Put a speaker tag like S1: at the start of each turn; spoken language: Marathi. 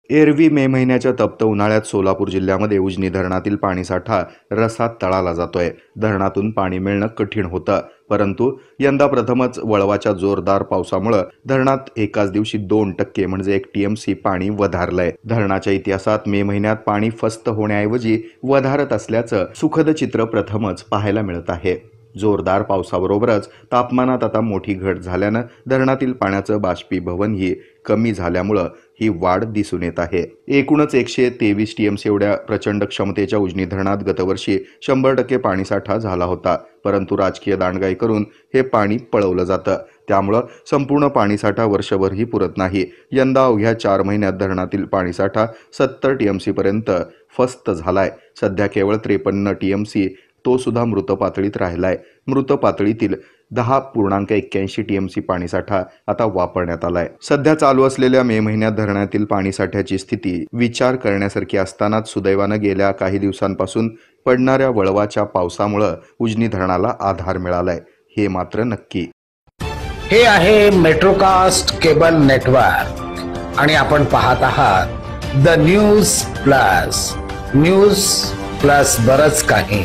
S1: एरवी मे महिन्याच्या तप्त उन्हाळ्यात सोलापूर जिल्ह्यामध्ये उजनी धरणातील पाणीसाठा रसात तळाला जातोय। धरणातून पाणी मिळणं कठीण होतं, परंतु यंदा प्रथमच वळवाच्या जोरदार पावसामुळे धरणात एकाच दिवशी 2% म्हणजे 1 TMC पाणी वधारलंय। धरणाच्या इतिहासात मे महिन्यात पाणी फस्त होण्याऐवजी वधारत असल्याचं सुखद चित्र प्रथमच पाहायला मिळत आहे। जोरदार पावसाबरोबरच तापमानात आता मोठी घट झाल्यानं धरणातील पाण्याचं बाष्पीभवन ही कमी झाल्यामुळे ही वाढ दिसून येत आहे। एकूणच 123 TMC एवढ्या प्रचंड क्षमतेच्या उजनी धरणात गतवर्षी 100% पाणीसाठा झाला होता, परंतु राजकीय दांडगाई करून हे पाणी पळवलं जातं, त्यामुळे संपूर्ण पाणीसाठा वर्षभरही पुरत नाही। यंदा अवघ्या 4 महिन्यात धरणातील पाणीसाठा 70 TMC पर्यंत फस्त झालाय। सध्या केवळ 53 TMC तो सुद्धा मृत पातळीत राहिलाय। मृत पातळीतील 10.81 TMC पाणीसाठा आता वापरण्यात आलाय। सध्या चालू असलेल्या मे महिन्यात धरणातील पाणीसाठ्याची स्थिती विचार करण्यासारखी असतानाच सुदैवानं गेल्या काही दिवसांपासून पडणाऱ्या वळवाच्या पावसामुळे उजनी धरणाला आधार मिळालाय, हे मात्र नक्की।
S2: हे आहे मेट्रोकास्ट केबल नेटवर्क आणि आपण पाहत आहात द न्यूज प्लस बरच काही।